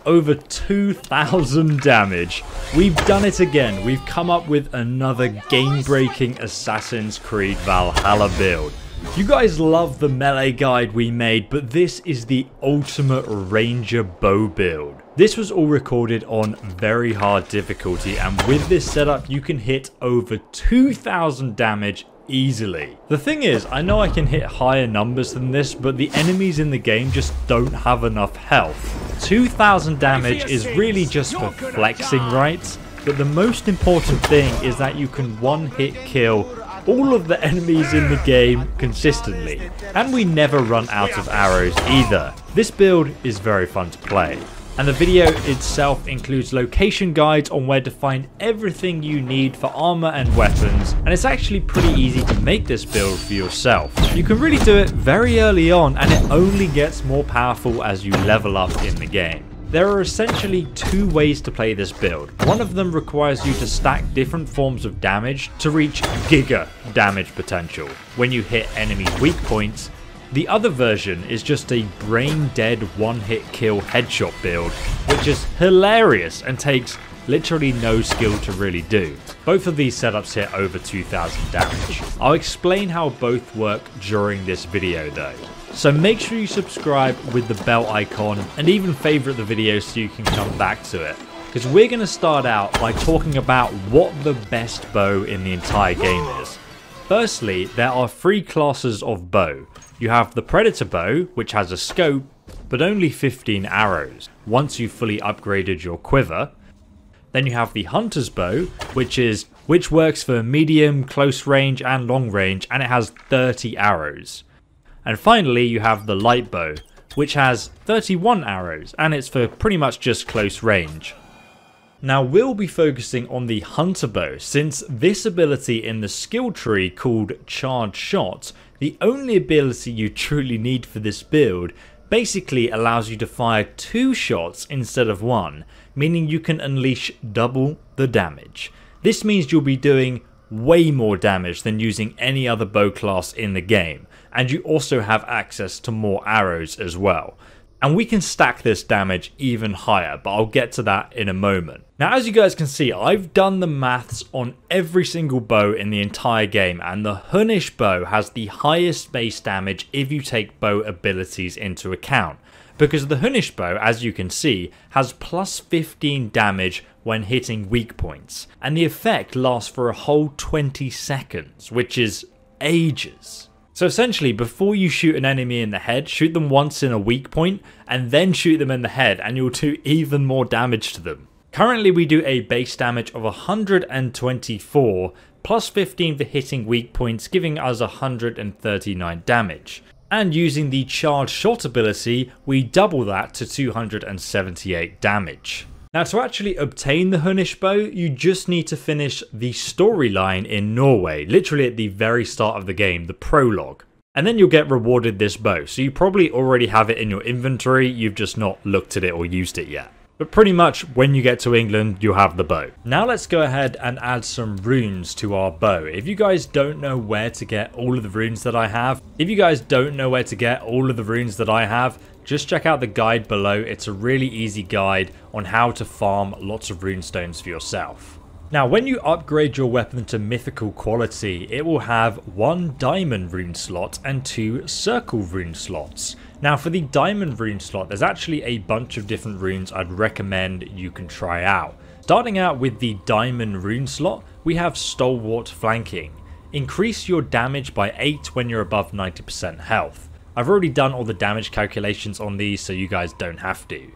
over 2,000 damage. We've done it again. We've come up with another game-breaking Assassin's Creed Valhalla build. You guys love the melee guide we made, but this is the ultimate ranger bow build. This was all recorded on very hard difficulty, and with this setup you can hit over 2,000 damage easily. The thing is, I know I can hit higher numbers than this, but the enemies in the game just don't have enough health. 2,000 damage is really just for flexing, right? But the most important thing is that you can one-hit kill all of the enemies in the game consistently, and we never run out of arrows either. This build is very fun to play, and the video itself includes location guides on where to find everything you need for armor and weapons, and it's actually pretty easy to make this build for yourself. You can really do it very early on, and it only gets more powerful as you level up in the game. There are essentially two ways to play this build. One of them requires you to stack different forms of damage to reach giga damage potential when you hit enemy weak points. The other version is just a brain dead one-hit kill headshot build, which is hilarious and takes literally no skill to really do. Both of these setups hit over 2,000 damage. I'll explain how both work during this video though. So make sure you subscribe with the bell icon and even favorite the video so you can come back to it. Because we're going to start out by talking about what the best bow in the entire game is. Firstly, there are three classes of bow. You have the Predator bow, which has a scope, but only 15 arrows, once you've fully upgraded your quiver. Then you have the Hunter's bow, which works for medium, close range and long range, and it has 30 arrows. And finally you have the Light bow, which has 31 arrows, and it's for pretty much just close range. Now we'll be focusing on the Hunter bow, since this ability in the skill tree called Charged Shot, the only ability you truly need for this build, basically allows you to fire 2 shots instead of 1, meaning you can unleash double the damage. This means you'll be doing way more damage than using any other bow class in the game, and you also have access to more arrows as well. And we can stack this damage even higher, but I'll get to that in a moment. Now as you guys can see, I've done the maths on every single bow in the entire game, and the Hunnish bow has the highest base damage if you take bow abilities into account. Because the Hunnish bow, as you can see, has plus 15 damage when hitting weak points, and the effect lasts for a whole 20 seconds, which is ages. So essentially, before you shoot an enemy in the head, shoot them once in a weak point, and then shoot them in the head, and you'll do even more damage to them. Currently we do a base damage of 124, plus 15 for hitting weak points, giving us 139 damage. And using the Charged Shot ability, we double that to 278 damage. Now to actually obtain the Hunnish bow, you just need to finish the storyline in Norway, literally at the very start of the game, the prologue. And then you'll get rewarded this bow, so you probably already have it in your inventory, you've just not looked at it or used it yet. But pretty much when you get to England, you'll have the bow. Now let's go ahead and add some runes to our bow. If you guys don't know where to get all of the runes that I have, just check out the guide below. It's a really easy guide on how to farm lots of runestones for yourself. Now when you upgrade your weapon to mythical quality, it will have 1 diamond rune slot and 2 circle rune slots. Now for the diamond rune slot, there's actually a bunch of different runes I'd recommend you can try out. Starting out with the diamond rune slot, we have Stalwart Flanking. Increase your damage by 8 when you're above 90% health. I've already done all the damage calculations on these, so you guys don't have to.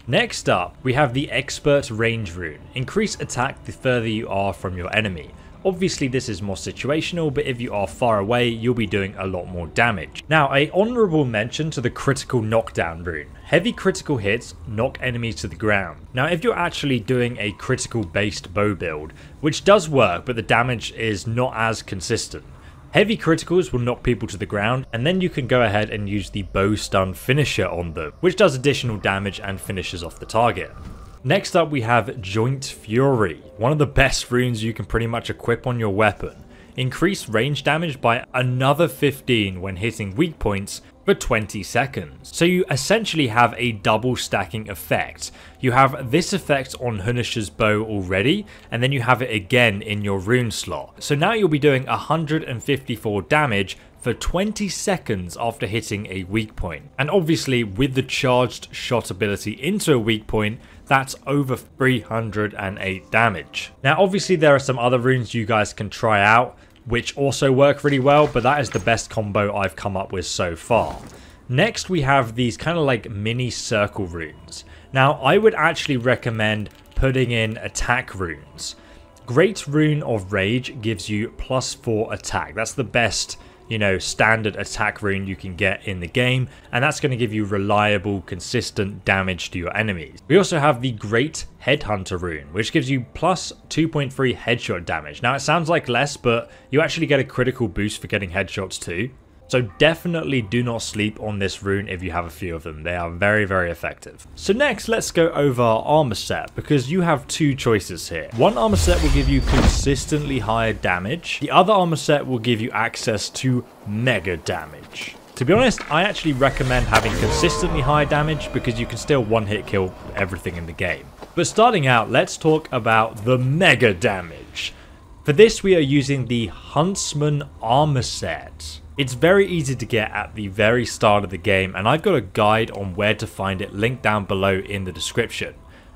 Next up, we have the Expert Range rune. Increase attack the further you are from your enemy. Obviously this is more situational, but if you are far away, you'll be doing a lot more damage. Now, a honourable mention to the Critical Knockdown rune. Heavy critical hits knock enemies to the ground. Now, if you're actually doing a critical based bow build, which does work, but the damage is not as consistent, heavy criticals will knock people to the ground, and then you can go ahead and use the bow stun finisher on them, which does additional damage and finishes off the target. Next up we have Joint Fury, one of the best runes you can pretty much equip on your weapon. Increase range damage by another 15 when hitting weak points, for 20 seconds. So you essentially have a double stacking effect. You have this effect on Hunish's bow already, and then you have it again in your rune slot. So now you'll be doing 154 damage for 20 seconds after hitting a weak point. And obviously with the charged shot ability into a weak point, that's over 308 damage. Now obviously there are some other runes you guys can try out which also work really well, but that is the best combo I've come up with so far. Next we have these kind of like mini circle runes. Now I would actually recommend putting in attack runes. Great Rune of Rage gives you +4 attack. That's the best, you know, standard attack rune you can get in the game, and that's going to give you reliable, consistent damage to your enemies. We also have the Great Headhunter rune, which gives you +2.3 headshot damage. Now it sounds like less, but you actually get a critical boost for getting headshots too. So definitely do not sleep on this rune if you have a few of them. They are very, very effective. So next, let's go over our armor set, because you have two choices here. One armor set will give you consistently higher damage. The other armor set will give you access to mega damage. To be honest, I actually recommend having consistently high damage because you can still one-hit kill everything in the game. But starting out, let's talk about the mega damage. For this, we are using the Huntsman armor set. It's very easy to get at the very start of the game, and I've got a guide on where to find it linked down below in the description.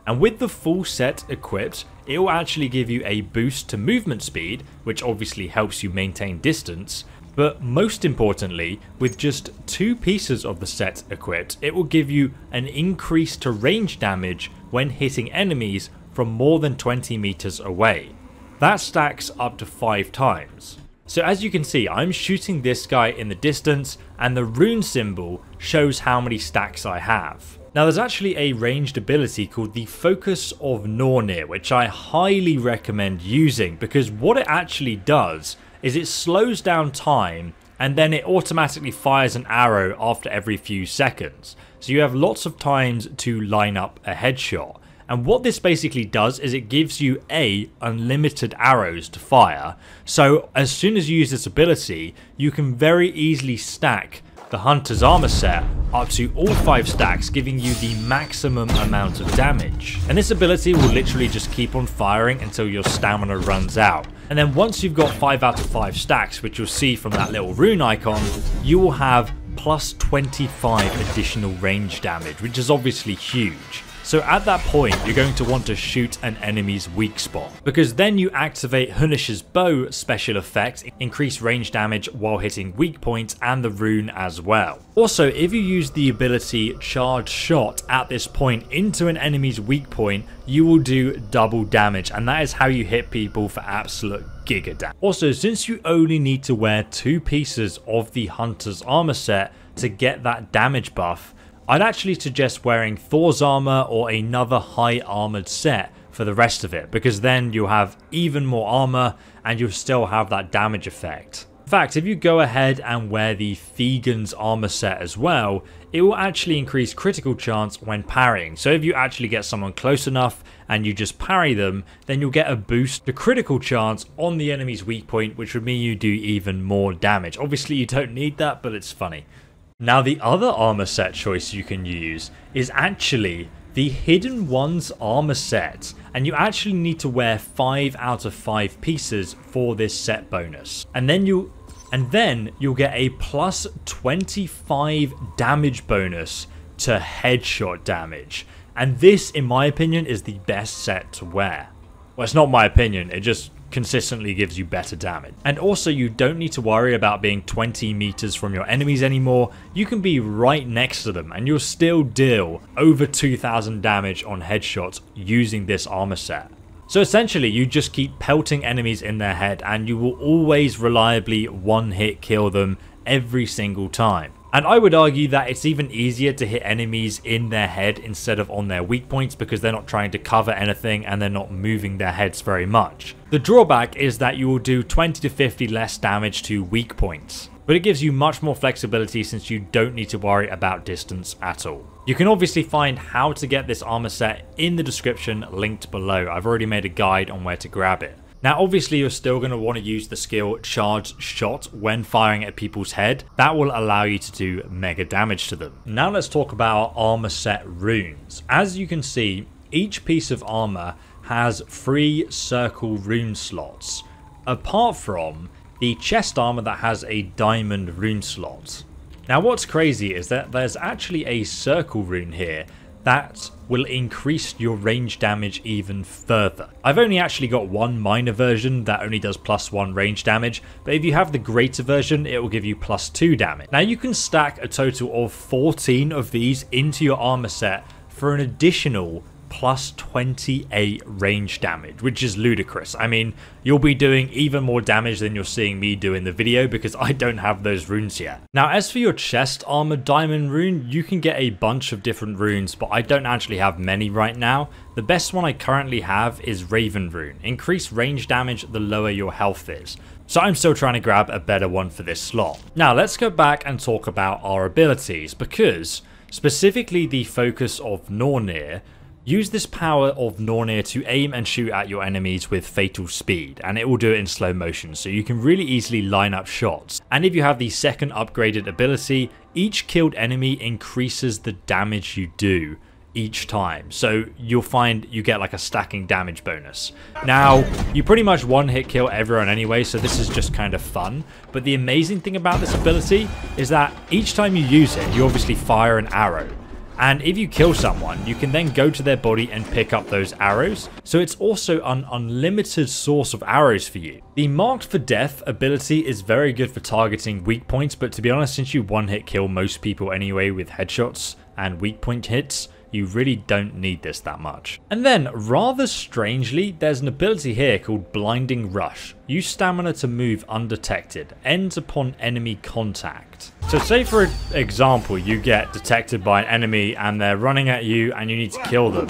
And with the full set equipped, it will actually give you a boost to movement speed, which obviously helps you maintain distance. But most importantly, with just 2 pieces of the set equipped, it will give you an increase to range damage when hitting enemies from more than 20 meters away. That stacks up to 5 times. So as you can see, I'm shooting this guy in the distance, and the rune symbol shows how many stacks I have. Now there's actually a ranged ability called the Focus of Nornir, which I highly recommend using, because what it actually does is it slows down time, and then it automatically fires an arrow after every few seconds. So you have lots of times to line up a headshot. And what this basically does is it gives you unlimited arrows to fire. So as soon as you use this ability, you can very easily stack the Hunter's armor set up to all 5 stacks, giving you the maximum amount of damage. And this ability will literally just keep on firing until your stamina runs out. And then once you've got 5 out of 5 stacks, which you'll see from that little rune icon, you will have +25 additional range damage, which is obviously huge. So at that point, you're going to want to shoot an enemy's weak spot, because then you activate Hunish's bow special effect, increase range damage while hitting weak points and the rune as well. Also, if you use the ability Charge Shot at this point into an enemy's weak point, you will do double damage, and that is how you hit people for absolute giga damage. Also, since you only need to wear 2 pieces of the Hunter's armor set to get that damage buff, I'd actually suggest wearing Thor's armor or another high armored set for the rest of it, because then you'll have even more armor and you'll still have that damage effect. In fact, if you go ahead and wear the Thegan's armor set as well, it will actually increase critical chance when parrying. So if you actually get someone close enough and you just parry them, then you'll get a boost to critical chance on the enemy's weak point, which would mean you do even more damage. Obviously you don't need that, but it's funny. Now the other armor set choice you can use is actually the Hidden Ones armor set, and you actually need to wear 5 out of 5 pieces for this set bonus. And then you'll get a +25 damage bonus to headshot damage. And this, in my opinion, is the best set to wear. Well, it's not my opinion, it just consistently gives you better damage. And also, you don't need to worry about being 20 meters from your enemies anymore. You can be right next to them and you'll still deal over 2000 damage on headshots using this armor set. So essentially, you just keep pelting enemies in their head and you will always reliably one-hit kill them every single time. And I would argue that it's even easier to hit enemies in their head instead of on their weak points, because they're not trying to cover anything and they're not moving their heads very much. The drawback is that you will do 20 to 50 less damage to weak points, but it gives you much more flexibility since you don't need to worry about distance at all. You can obviously find how to get this armor set in the description linked below. I've already made a guide on where to grab it. Now obviously you're still going to want to use the skill Charged Shot when firing at people's head. That will allow you to do mega damage to them. Now let's talk about armor set runes. As you can see, each piece of armor has 3 circle rune slots, apart from the chest armor that has a diamond rune slot. Now what's crazy is that there's actually a circle rune here that will increase your range damage even further. I've only actually got one minor version that only does +1 range damage, but if you have the greater version, it will give you +2 damage. Now you can stack a total of 14 of these into your armor set for an additional +28 range damage, which is ludicrous. I mean, you'll be doing even more damage than you're seeing me do in the video because I don't have those runes yet. Now, as for your chest armor diamond rune, you can get a bunch of different runes, but I don't actually have many right now. The best one I currently have is Raven rune. Increase range damage the lower your health is. So I'm still trying to grab a better one for this slot. Now, let's go back and talk about our abilities, because specifically the focus of Nornir. Use this power of Nornir to aim and shoot at your enemies with fatal speed, and it will do it in slow motion, so you can really easily line up shots. And if you have the second upgraded ability, each killed enemy increases the damage you do each time, so you'll find you get like a stacking damage bonus. Now, you pretty much one-hit kill everyone anyway, so this is just kind of fun, but the amazing thing about this ability is that each time you use it, you obviously fire an arrow. And if you kill someone, you can then go to their body and pick up those arrows. So it's also an unlimited source of arrows for you. The Marked for Death ability is very good for targeting weak points, but to be honest, since you one-hit kill most people anyway with headshots and weak point hits, you really don't need this that much. And then, rather strangely, there's an ability here called Blinding Rush. Use stamina to move undetected. Ends upon enemy contact. So say for example, you get detected by an enemy and they're running at you and you need to kill them.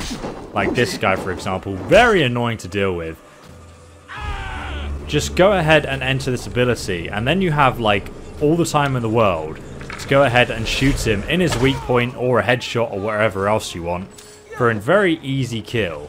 Like this guy, for example. Very annoying to deal with. Just go ahead and enter this ability, and then you have like all the time in the world to go ahead and shoot him in his weak point or a headshot or whatever else you want for a very easy kill.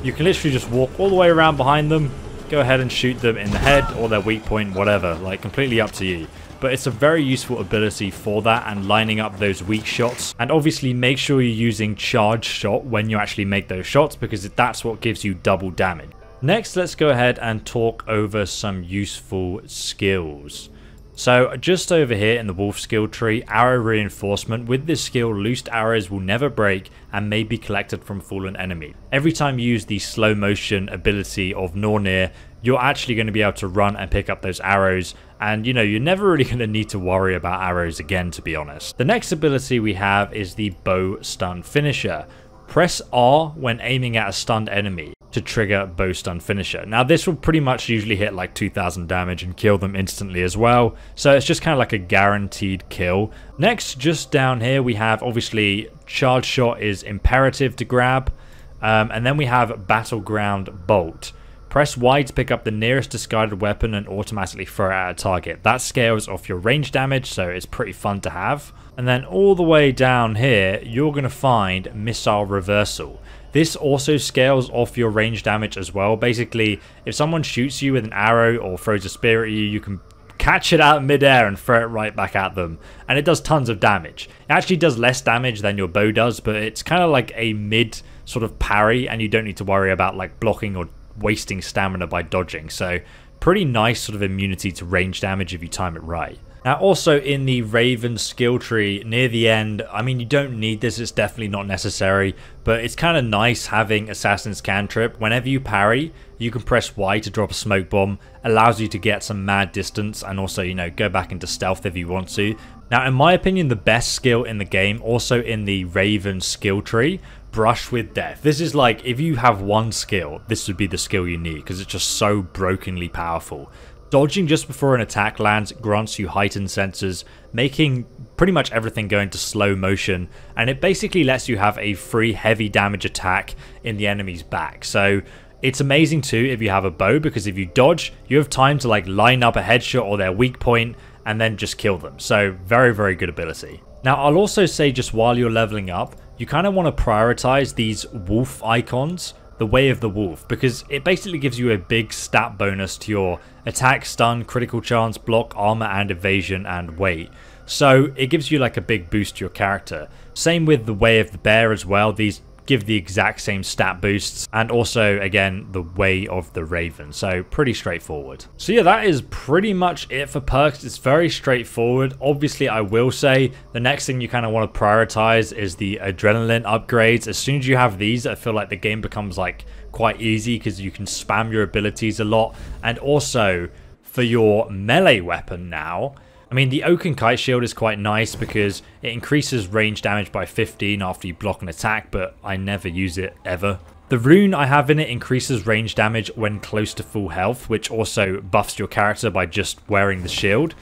You can literally just walk all the way around behind them, go ahead and shoot them in the head or their weak point, whatever, like completely up to you. But it's a very useful ability for that and lining up those weak shots. And obviously make sure you're using Charged Shot when you actually make those shots, because that's what gives you double damage. Next, let's go ahead and talk over some useful skills. So just over here in the Wolf skill tree, Arrow Reinforcement. With this skill, loosed arrows will never break and may be collected from fallen enemy. Every time you use the slow motion ability of Nornir, you're actually going to be able to run and pick up those arrows, and you know, you're never really going to need to worry about arrows again, to be honest. The next ability we have is the Bow Stun Finisher. Press R when aiming at a stunned enemy to trigger Bow Stun Finisher. Now this will pretty much usually hit like 2000 damage and kill them instantly as well, so it's just kind of like a guaranteed kill. Next, just down here, we have obviously Charged Shot is imperative to grab, and then we have Battleground Bolt. Press Y to pick up the nearest discarded weapon and automatically throw it at a target. That scales off your range damage, so it's pretty fun to have. And then all the way down here, you're going to find Missile Reversal. This also scales off your range damage as well. Basically, if someone shoots you with an arrow or throws a spear at you, you can catch it out midair and throw it right back at them. And it does tons of damage. It actually does less damage than your bow does, but it's kind of like a mid sort of parry, and you don't need to worry about like blocking or wasting stamina by dodging. So pretty nice sort of immunity to range damage if you time it right. Now also in the Raven skill tree near the end, I mean, you don't need this, it's definitely not necessary, but it's kind of nice having Assassin's Cantrip. Whenever you parry, you can press Y to drop a smoke bomb, allows you to get some mad distance and also, you know, go back into stealth if you want to. Now in my opinion, the best skill in the game, also in the Raven skill tree, Brush with Death. This is like, if you have one skill, this would be the skill you need because it's just so brokenly powerful. Dodging just before an attack lands grants you heightened sensors, making pretty much everything go into slow motion, and it basically lets you have a free heavy damage attack in the enemy's back. So it's amazing too if you have a bow, because if you dodge, you have time to like line up a headshot or their weak point and then just kill them. So very, very good ability. Now I'll also say, just while you're leveling up, you kind of want to prioritize these wolf icons, the Way of the Wolf, because it basically gives you a big stat bonus to your attack, stun, critical chance, block, armor and evasion and weight. So it gives you like a big boost to your character. Same with the Way of the Bear as well. These give the exact same stat boosts, and also again the Way of the Raven, so pretty straightforward. So yeah, that is pretty much it for perks. It's very straightforward. Obviously I will say the next thing you kind of want to prioritize is the adrenaline upgrades. As soon as you have these, I feel like the game becomes like quite easy because you can spam your abilities a lot. And also for your melee weapon now, I mean, the Oaken Kite Shield is quite nice because it increases range damage by 15 after you block an attack, but I never use it ever. The rune I have in it increases range damage when close to full health, which also buffs your character by just wearing the shield.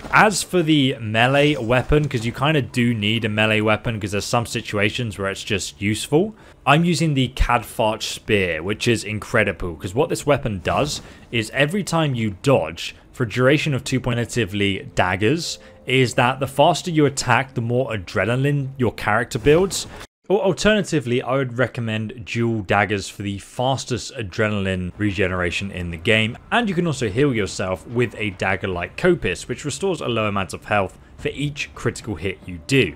As for the melee weapon, because you kind of do need a melee weapon because there's some situations where it's just useful, I'm using the Cadfarch Spear, which is incredible because what this weapon does is every time you dodge, for a duration of 2 alternatively daggers, is that the faster you attack, the more adrenaline your character builds. Or alternatively, I would recommend dual daggers for the fastest adrenaline regeneration in the game. And you can also heal yourself with a dagger like Kopis, which restores a low amount of health for each critical hit you do.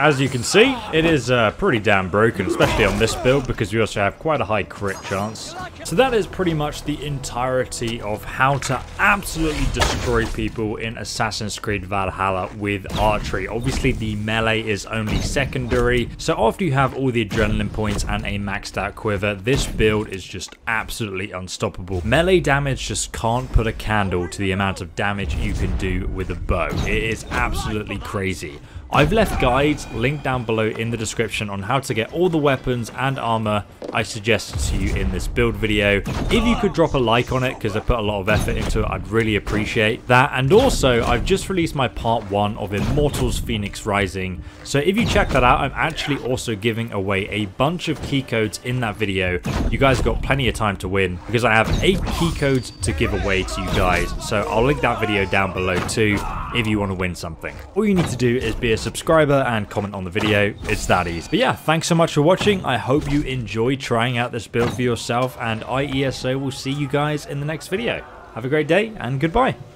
As you can see, it is pretty damn broken, especially on this build, because we also have quite a high crit chance. So that is pretty much the entirety of how to absolutely destroy people in Assassin's Creed Valhalla with archery. Obviously, the melee is only secondary, so after you have all the adrenaline points and a maxed out quiver, this build is just absolutely unstoppable. Melee damage just can't put a candle to the amount of damage you can do with a bow. It is absolutely crazy. I've left guides linked down below in the description on how to get all the weapons and armor I suggested to you in this build video. If you could drop a like on it, because I put a lot of effort into it, I'd really appreciate that. And also, I've just released my part 1 of Immortals Fenyx Rising, so if you check that out, I'm actually also giving away a bunch of key codes in that video. You guys got plenty of time to win, because I have 8 key codes to give away to you guys, so I'll link that video down below too if you want to win something. All you need to do is be a subscriber and comment on the video. It's that easy. But yeah, thanks so much for watching. I hope you enjoyed trying out this build for yourself, and IESO will see you guys in the next video. Have a great day and goodbye.